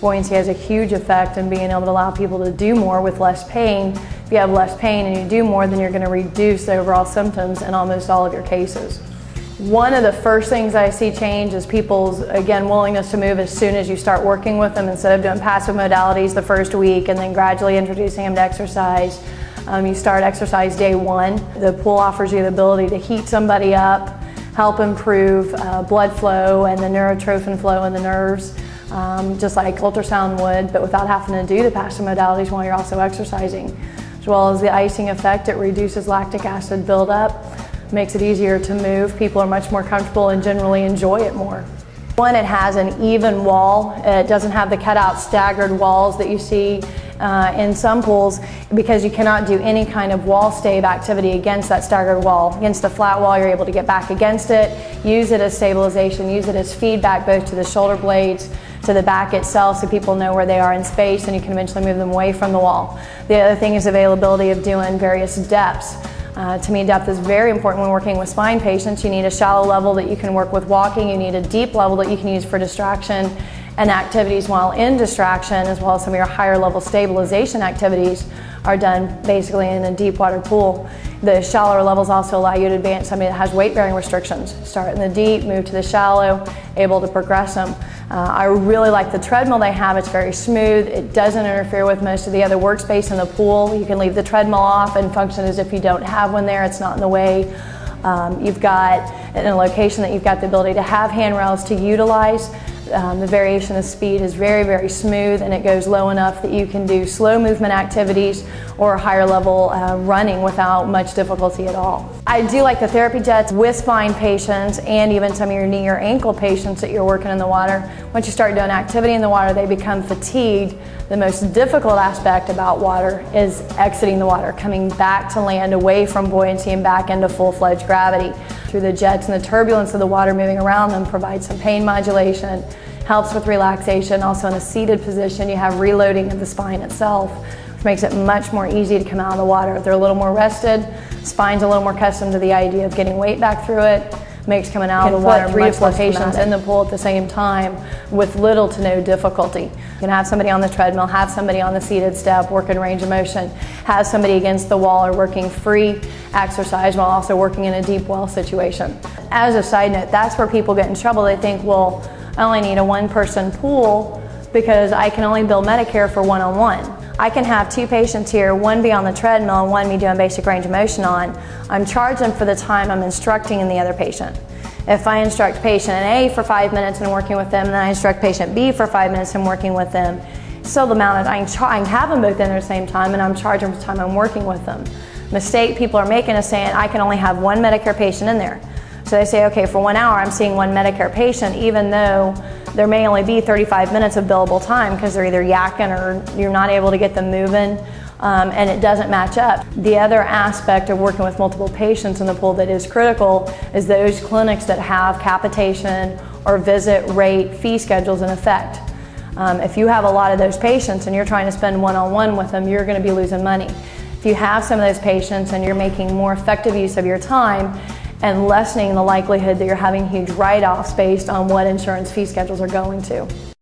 Buoyancy has a huge effect in being able to allow people to do more with less pain. If you have less pain and you do more, then you're going to reduce the overall symptoms in almost all of your cases. One of the first things I see change is people's, again, willingness to move as soon as you start working with them. Instead of doing passive modalities the first week and then gradually introducing them to exercise, you start exercise day one. The pool offers you the ability to heat somebody up, help improve blood flow and the neurotrophin flow in the nerves, just like ultrasound would, but without having to do the passive modalities while you're also exercising. As well as the icing effect, it reduces lactic acid buildup, makes it easier to move. People are much more comfortable and generally enjoy it more. One, it has an even wall. It doesn't have the cutout staggered walls that you see in some pools, because you cannot do any kind of wall stave activity against that staggered wall. Against the flat wall, you're able to get back against it, use it as stabilization, use it as feedback both to the shoulder blades, to the back itself, so people know where they are in space and you can eventually move them away from the wall. The other thing is availability of doing various depths. To me, depth is very important when working with spine patients. You need a shallow level that you can work with walking. You need a deep level that you can use for distraction and activities while in distraction, as well as some of your higher level stabilization activities are done basically in a deep water pool. The shallower levels also allow you to advance somebody that has weight bearing restrictions. Start in the deep, move to the shallow, able to progress them. I really like the treadmill they have. It's very smooth. It doesn't interfere with most of the other workspace in the pool. You can leave the treadmill off and function as if you don't have one there. It's not in the way. You've got, in a location that you've got the ability to have handrails to utilize. The variation of speed is very, very smooth, and it goes low enough that you can do slow movement activities or higher level running without much difficulty at all. I do like the therapy jets with spine patients and even some of your knee or ankle patients that you're working in the water. Once you start doing activity in the water, they become fatigued. The most difficult aspect about water is exiting the water, coming back to land away from buoyancy and back into full-fledged gravity. Through the jets and the turbulence of the water moving around them provides some pain modulation, helps with relaxation. Also in a seated position, you have reloading of the spine itself, which makes it much more easy to come out of the water. If they're a little more rested, spine's a little more accustomed to the idea of getting weight back through it, makes coming out of the water 3 to 4 patients in the pool at the same time with little to no difficulty. You can have somebody on the treadmill, have somebody on the seated step, working range of motion, have somebody against the wall or working free exercise while also working in a deep well situation. As a side note, that's where people get in trouble. They think, well, I only need a one-person pool because I can only bill Medicare for one-on-one. I can have 2 patients here, one be on the treadmill and one be doing basic range of motion on. I'm charging for the time I'm instructing in the other patient. If I instruct patient A for 5 minutes and working with them, and then I instruct patient B for 5 minutes and working with them, still the amount of I can have them both in there at the same time, and I'm charging for the time I'm working with them. Mistake people are making is saying I can only have one Medicare patient in there. So they say, okay, for 1 hour I'm seeing one Medicare patient, even though there may only be 35 minutes of billable time because they're either yakking or you're not able to get them moving, and it doesn't match up. The other aspect of working with multiple patients in the pool that is critical is those clinics that have capitation or visit rate fee schedules in effect. If you have a lot of those patients and you're trying to spend one-on-one with them, you're going to be losing money. If you have some of those patients and you're making more effective use of your time and lessening the likelihood that you're having huge write-offs based on what insurance fee schedules are going to.